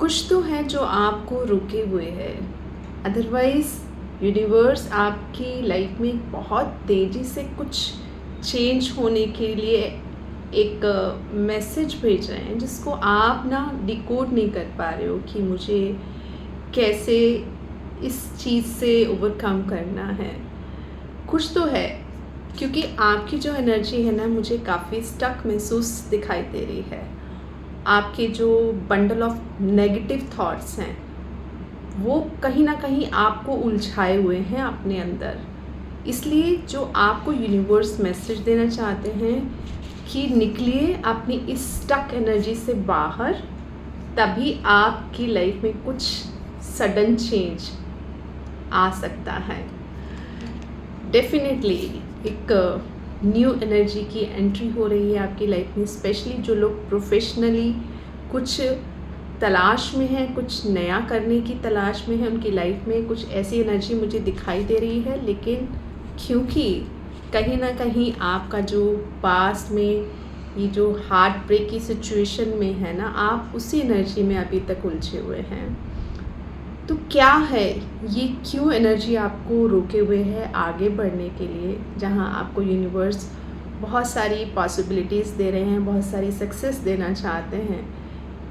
कुछ तो है जो आपको रुके हुए है। अदरवाइज़ यूनिवर्स आपकी लाइफ में बहुत तेज़ी से कुछ चेंज होने के लिए एक मैसेज भेज रहे हैं, जिसको आप ना डिकोड नहीं कर पा रहे हो कि मुझे कैसे इस चीज़ से ओवरकम करना है। कुछ तो है, क्योंकि आपकी जो एनर्जी है ना, मुझे काफ़ी स्टक महसूस दिखाई दे रही है। आपके जो बंडल ऑफ नेगेटिव थॉट्स हैं, वो कहीं ना कहीं आपको उलझाए हुए हैं अपने अंदर। इसलिए जो आपको यूनिवर्स मैसेज देना चाहते हैं कि निकलिए अपनी इस स्टक एनर्जी से बाहर, तभी आपकी लाइफ में कुछ सडन चेंज आ सकता है। डेफिनेटली एक न्यू एनर्जी की एंट्री हो रही है आपकी लाइफ में। स्पेशली जो लोग प्रोफेशनली कुछ तलाश में हैं, कुछ नया करने की तलाश में है, उनकी लाइफ में कुछ ऐसी एनर्जी मुझे दिखाई दे रही है। लेकिन क्योंकि कहीं ना कहीं आपका जो पास में ये जो हार्ट ब्रेक की सिचुएशन में है ना, आप उसी एनर्जी में अभी तक उलझे हुए हैं। तो क्या है ये, क्यों एनर्जी आपको रोके हुए है आगे बढ़ने के लिए, जहां आपको यूनिवर्स बहुत सारी पॉसिबिलिटीज़ दे रहे हैं, बहुत सारी सक्सेस देना चाहते हैं।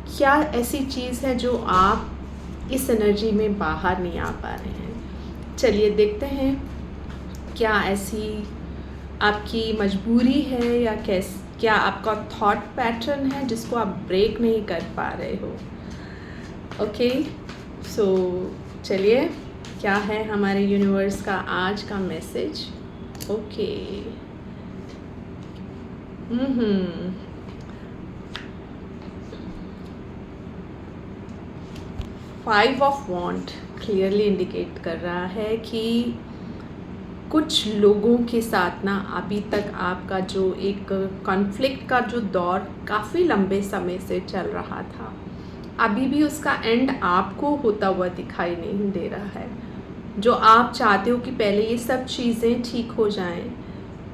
क्या ऐसी चीज़ है जो आप इस एनर्जी में बाहर नहीं आ पा रहे हैं? चलिए देखते हैं, क्या ऐसी आपकी मजबूरी है या क्या आपका थॉट पैटर्न है जिसको आप ब्रेक नहीं कर पा रहे हो। ओके, सो चलिए, क्या है हमारे यूनिवर्स का आज का message. Okay, five of wand clearly indicate कर रहा है कि कुछ लोगों के साथ ना अभी तक आपका जो एक कॉन्फ्लिक्ट का जो दौर काफ़ी लंबे समय से चल रहा था, अभी भी उसका एंड आपको होता हुआ दिखाई नहीं दे रहा है। जो आप चाहते हो कि पहले ये सब चीज़ें ठीक हो जाएं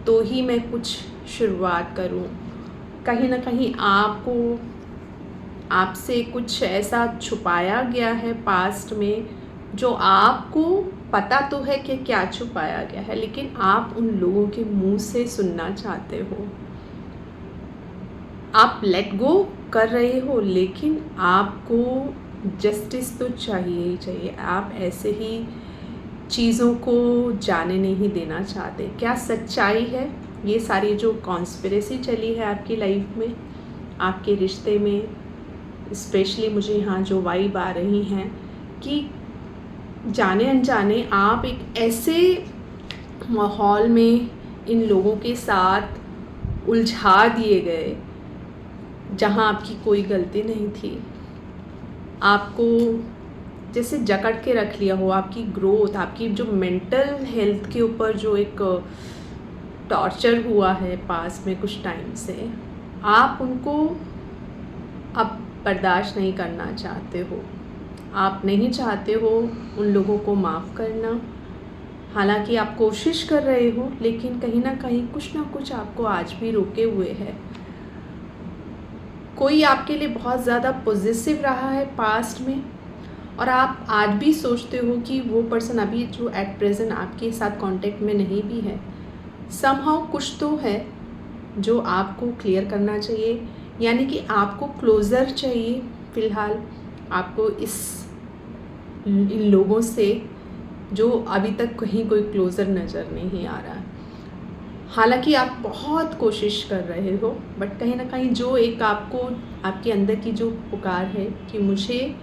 तो ही मैं कुछ शुरुआत करूं, कहीं ना कहीं आपसे कुछ ऐसा छुपाया गया है पास्ट में, जो आपको पता तो है कि क्या छुपाया गया है, लेकिन आप उन लोगों के मुंह से सुनना चाहते हो। आप लेट गो कर रहे हो, लेकिन आपको जस्टिस तो चाहिए ही चाहिए। आप ऐसे ही चीज़ों को जाने नहीं देना चाहते। क्या सच्चाई है? ये सारी जो कॉन्स्पिरेसी चली है आपकी लाइफ में, आपके रिश्ते में, स्पेशली मुझे यहाँ जो वाइब आ रही हैं कि जाने अनजाने आप एक ऐसे माहौल में इन लोगों के साथ उलझा दिए गए जहाँ आपकी कोई गलती नहीं थी। आपको जैसे जकड़ के रख लिया हो। आपकी ग्रोथ, आपकी जो मेंटल हेल्थ के ऊपर जो एक टॉर्चर हुआ है पास में कुछ टाइम से, आप उनको अब बर्दाश्त नहीं करना चाहते हो। आप नहीं चाहते हो उन लोगों को माफ़ करना। हालांकि आप कोशिश कर रहे हो, लेकिन कहीं ना कुछ आपको आज भी रोके हुए है। कोई आपके लिए बहुत ज़्यादा पॉजिटिव रहा है पास्ट में, और आप आज भी सोचते हो कि वो पर्सन अभी जो एट प्रेजेंट आपके साथ कांटेक्ट में नहीं भी है। समहाउ कुछ तो है जो आपको क्लियर करना चाहिए, यानी कि आपको क्लोज़र चाहिए। फ़िलहाल आपको इन लोगों से जो अभी तक कहीं कोई क्लोज़र नज़र नहीं आ रहा है। हालांकि आप बहुत कोशिश कर रहे हो, बट कहीं ना कहीं जो एक आपको आपके अंदर की जो पुकार है कि मुझे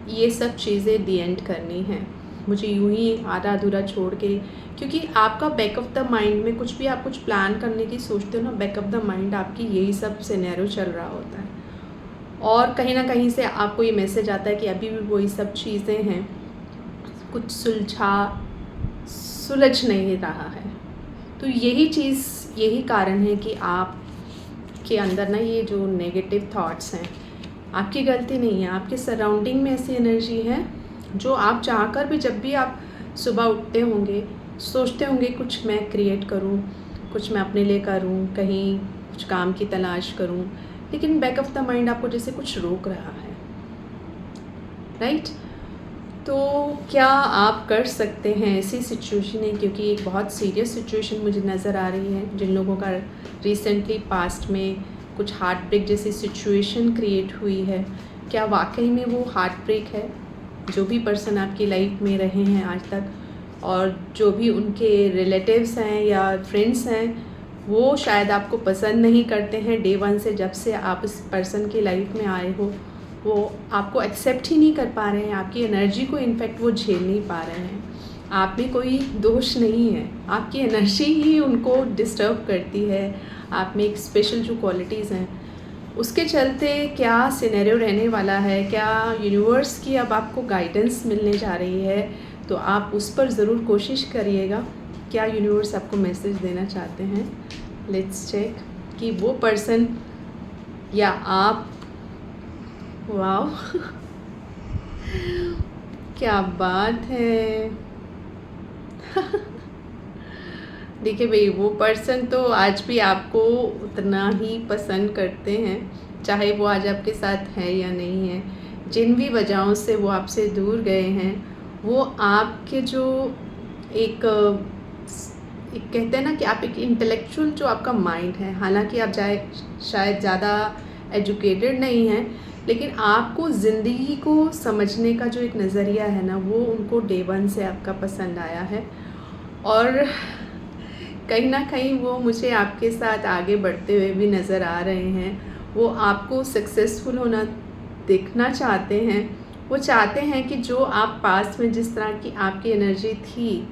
ये सब चीज़ें दी एंड करनी है, मुझे यूं ही आधा अधूरा छोड़ के, क्योंकि आपका बैक ऑफ द माइंड में कुछ भी आप कुछ प्लान करने की सोचते हो ना, बैक ऑफ द माइंड आपकी यही सब सिनेरियो चल रहा होता है। और कहीं ना कहीं से आपको ये मैसेज आता है कि अभी भी वही सब चीज़ें हैं, कुछ सुलझ नहीं रहा है। तो यही कारण है कि आप के अंदर ना ये जो नेगेटिव थॉट्स हैं, आपकी गलती नहीं है। आपके सराउंडिंग में ऐसी एनर्जी है जो आप चाहकर भी, जब भी आप सुबह उठते होंगे, सोचते होंगे कुछ मैं क्रिएट करूं, कुछ मैं अपने लिए करूं, कहीं कुछ काम की तलाश करूं, लेकिन बैक ऑफ द माइंड आपको जैसे कुछ रोक रहा है। राइट। तो क्या आप कर सकते हैं ऐसी सिचुएशन है, क्योंकि एक बहुत सीरियस सिचुएशन मुझे नज़र आ रही है, जिन लोगों का रिसेंटली पास्ट में कुछ हार्ट ब्रेक जैसी सिचुएशन क्रिएट हुई है, क्या वाकई में वो हार्ट ब्रेक है? जो भी पर्सन आपकी लाइफ में रहे हैं आज तक, और जो भी उनके रिलेटिव्स हैं या फ्रेंड्स हैं, वो शायद आपको पसंद नहीं करते हैं डे वन से, जब से आप इस पर्सन की लाइफ में आए हो। वो आपको एक्सेप्ट ही नहीं कर पा रहे हैं, आपकी एनर्जी को इनफैक्ट वो झेल नहीं पा रहे हैं। आप में कोई दोष नहीं है, आपकी एनर्जी ही उनको डिस्टर्ब करती है। आप में एक स्पेशल जो क्वालिटीज़ हैं, उसके चलते क्या सिनेरियो रहने वाला है, क्या यूनिवर्स की अब आपको गाइडेंस मिलने जा रही है, तो आप उस पर ज़रूर कोशिश करिएगा। क्या यूनिवर्स आपको मैसेज देना चाहते हैं? लेट्स चेक कि वो पर्सन या आप, वाओ क्या बात है। देखिए भाई, वो पर्सन तो आज भी आपको उतना ही पसंद करते हैं, चाहे वो आज आपके साथ है या नहीं है। जिन भी वजहों से वो आपसे दूर गए हैं, वो आपके जो एक कहते हैं ना कि आप एक इंटेलेक्चुअल जो आपका माइंड है, हालांकि आप शायद ज़्यादा एजुकेटेड नहीं हैं, लेकिन आपको ज़िंदगी को समझने का जो एक नज़रिया है ना, वो उनको डे वन से आपका पसंद आया है। और कहीं ना कहीं वो मुझे आपके साथ आगे बढ़ते हुए भी नज़र आ रहे हैं। वो आपको सक्सेसफुल होना देखना चाहते हैं। वो चाहते हैं कि जो आप पास में जिस तरह की आपकी एनर्जी थी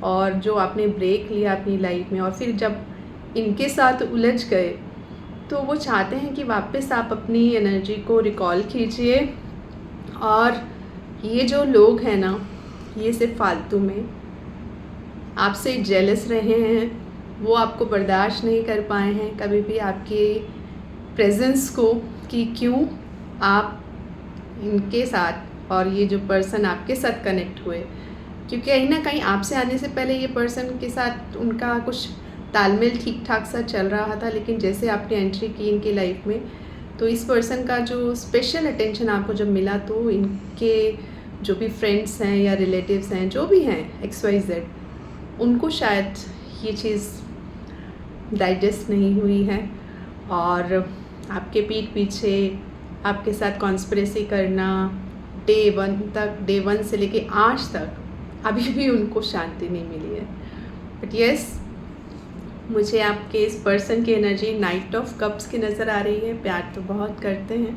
और जो आपने ब्रेक लिया अपनी लाइफ में, और फिर जब इनके साथ उलझ गए, तो वो चाहते हैं कि वापस आप अपनी एनर्जी को रिकॉल कीजिए। और ये जो लोग हैं ना, ये सिर्फ फालतू में आपसे जेलस रहे हैं, वो आपको बर्दाश्त नहीं कर पाए हैं कभी भी आपके प्रेजेंस को, कि क्यों आप इनके साथ और ये जो पर्सन आपके साथ कनेक्ट हुए। क्योंकि कहीं ना कहीं आपसे आने से पहले ये पर्सन के साथ उनका कुछ तालमेल ठीक ठाक सा चल रहा था, लेकिन जैसे आपने एंट्री की इनकी लाइफ में, तो इस पर्सन का जो स्पेशल अटेंशन आपको जब मिला, तो इनके जो भी फ्रेंड्स हैं या रिलेटिव्स हैं, जो भी हैं XYZ, उनको शायद ये चीज़ डाइजेस्ट नहीं हुई है। और आपके पीठ पीछे आपके साथ कॉन्स्पिरेसी करना डे वन से लेके आज तक अभी भी उनको शांति नहीं मिली है। बट यस, मुझे आपके इस पर्सन की एनर्जी नाइट ऑफ कप्स की नज़र आ रही है। प्यार तो बहुत करते हैं,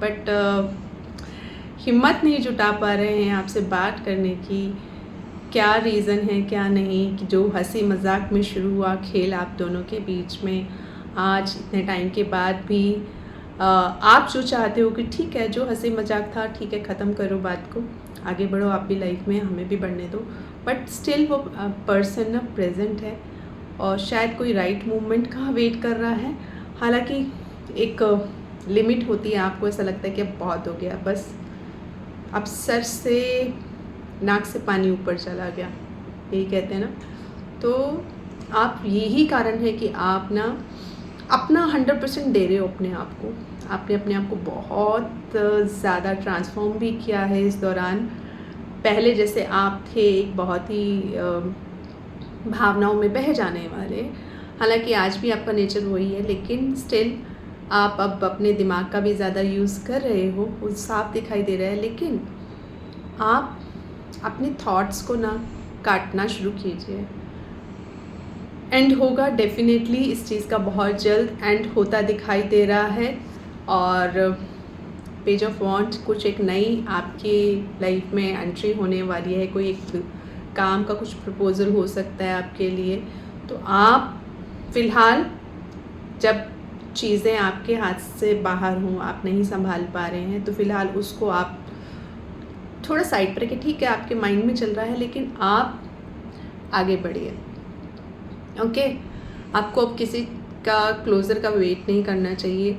बट हिम्मत नहीं जुटा पा रहे हैं आपसे बात करने की। क्या रीज़न है, क्या नहीं, कि जो हंसी मजाक में शुरू हुआ खेल आप दोनों के बीच में, आज इतने टाइम के बाद भी आप जो चाहते हो कि ठीक है, जो हंसी मजाक था ठीक है, ख़त्म करो बात को, आगे बढ़ो आप भी लाइफ में, हमें भी बढ़ने दो। बट स्टिल वो पर्सन ना प्रेजेंट है और शायद कोई राइट मूवमेंट का वेट कर रहा है। हालांकि एक लिमिट होती है, आपको ऐसा लगता है कि अब बहुत हो गया, बस अब सर से नाक से पानी ऊपर चला गया, यही कहते हैं ना। तो आप, यही कारण है कि आप ना अपना 100% दे रहे हो अपने आप को। आपने अपने आप को बहुत ज़्यादा ट्रांसफॉर्म भी किया है इस दौरान। पहले जैसे आप थे एक बहुत ही भावनाओं में बह जाने वाले, हालांकि आज भी आपका नेचर वही है, लेकिन स्टिल आप अब अपने दिमाग का भी ज़्यादा यूज़ कर रहे हो, वो साफ दिखाई दे रहा है। लेकिन आप अपने थॉट्स को ना काटना शुरू कीजिए। एंड होगा डेफिनेटली, इस चीज़ का बहुत जल्द एंड होता दिखाई दे रहा है। और पेज ऑफ वॉन्ड, कुछ एक नई आपकी लाइफ में एंट्री होने वाली है, कोई एक काम का कुछ प्रपोजल हो सकता है आपके लिए। तो आप फ़िलहाल जब चीज़ें आपके हाथ से बाहर हों, आप नहीं संभाल पा रहे हैं, तो फ़िलहाल उसको आप थोड़ा साइड पर रखिए। ठीक है, आपके माइंड में चल रहा है, लेकिन आप आगे बढ़िए। ओके, आपको अब किसी का क्लोज़र का वेट नहीं करना चाहिए।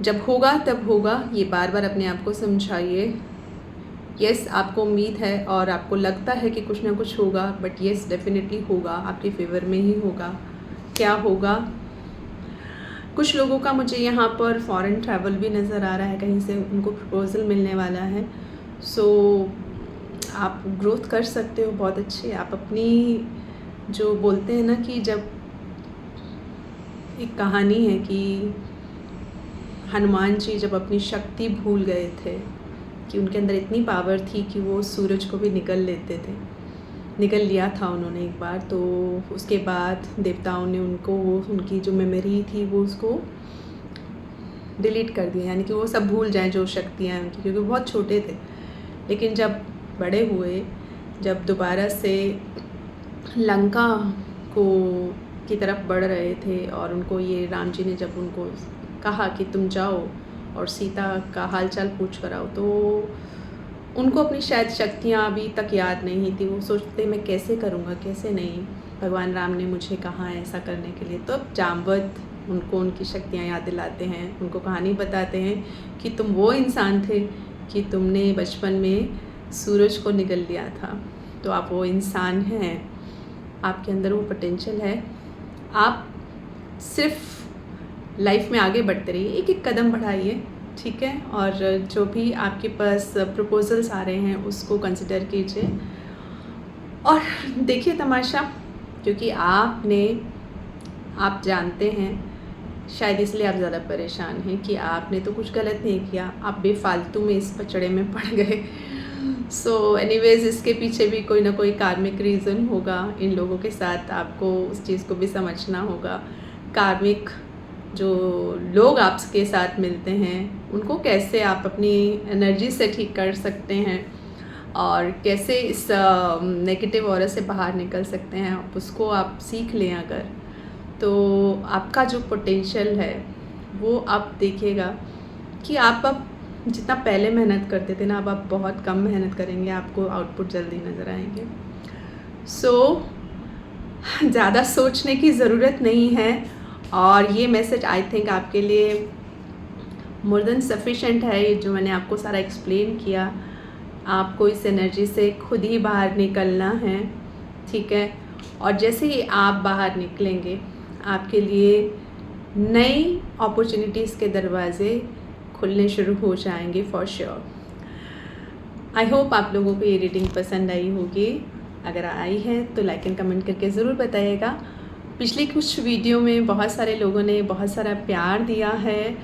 जब होगा तब होगा, ये बार बार अपने आप को समझाइए। यस, आपको उम्मीद है और आपको लगता है कि कुछ ना कुछ होगा, बट यस डेफिनेटली होगा, आपके फेवर में ही होगा। क्या होगा? कुछ लोगों का मुझे यहाँ पर फॉरेन ट्रैवल भी नज़र आ रहा है, कहीं से उनको प्रपोजल मिलने वाला है। सो आप ग्रोथ कर सकते हो बहुत अच्छे। आप अपनी जो बोलते हैं ना कि जब एक कहानी है कि हनुमान जी जब अपनी शक्ति भूल गए थे कि उनके अंदर इतनी पावर थी कि वो सूरज को भी निकल लिया था उन्होंने एक बार, तो उसके बाद देवताओं ने उनको वो उनकी जो मेमोरी थी वो उसको डिलीट कर दिया, यानी कि वो सब भूल जाएं जो शक्तियाँ उनकी, क्योंकि बहुत छोटे थे। लेकिन जब बड़े हुए, जब दोबारा से लंका को की तरफ बढ़ रहे थे और उनको ये राम जी ने जब उनको कहा कि तुम जाओ और सीता का हालचाल पूछ कर आओ, तो उनको अपनी शायद शक्तियाँ अभी तक याद नहीं थी। वो सोचते मैं कैसे करूँगा, कैसे नहीं, भगवान राम ने मुझे कहा है ऐसा करने के लिए। तो अब जाम्बवत उनको उनकी शक्तियाँ याद दिलाते हैं, उनको कहानी बताते हैं कि तुम वो इंसान थे कि तुमने बचपन में सूरज को निगल लिया था, तो आप वो इंसान हैं, आपके अंदर वो पोटेंशियल है। आप सिर्फ लाइफ में आगे बढ़ते रहिए, एक एक कदम बढ़ाइए, ठीक है। और जो भी आपके पास प्रपोजल्स आ रहे हैं उसको कंसिडर कीजिए और देखिए तमाशा, क्योंकि आप जानते हैं, शायद इसलिए आप ज़्यादा परेशान हैं कि आपने तो कुछ गलत नहीं किया, आप बेफालतू में इस पचड़े में पड़ गए। सो एनीवेज़ इसके पीछे भी कोई ना कोई कार्मिक रीज़न होगा। इन लोगों के साथ आपको उस चीज़ को भी समझना होगा। कार्मिक जो लोग आपके साथ मिलते हैं उनको कैसे आप अपनी एनर्जी से ठीक कर सकते हैं और कैसे इस नेगेटिव ऑरा से बाहर निकल सकते हैं, उसको आप सीख लें अगर, तो आपका जो पोटेंशियल है वो आप देखिएगा कि आप अब जितना पहले मेहनत करते थे ना, अब आप बहुत कम मेहनत करेंगे, आपको आउटपुट जल्दी नज़र आएंगे। सो ज़्यादा सोचने की ज़रूरत नहीं है और ये मैसेज आई थिंक आपके लिए मोर देन सफिशेंट है। ये जो मैंने आपको सारा एक्सप्लेन किया, आपको इस एनर्जी से खुद ही बाहर निकलना है, ठीक है। और जैसे ही आप बाहर निकलेंगे आपके लिए नई अपॉर्चुनिटीज़ के दरवाज़े खुलने शुरू हो जाएंगे फॉर श्योर। आई होप आप लोगों को ये रीडिंग पसंद आई होगी। अगर आई है तो लाइक एंड कमेंट करके ज़रूर बताइएगा। पिछली कुछ वीडियो में बहुत सारे लोगों ने बहुत सारा प्यार दिया है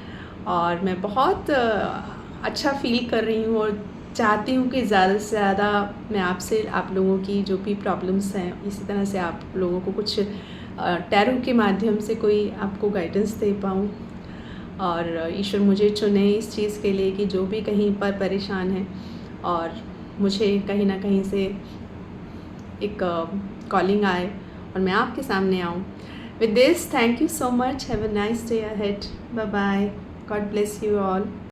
और मैं बहुत अच्छा फील कर रही हूँ और चाहती हूँ कि ज़्यादा से ज़्यादा मैं आपसे आप लोगों की जो भी प्रॉब्लम्स हैं, इसी तरह से आप लोगों को कुछ टैरो के माध्यम से कोई आपको गाइडेंस दे पाऊँ। और ईश्वर मुझे चुने इस चीज़ के लिए कि जो भी कहीं पर परेशान है और मुझे कहीं ना कहीं से एक कॉलिंग आए और मैं आपके सामने आऊँ। With this, thank you so much, have a nice day ahead, bye bye, God bless you all.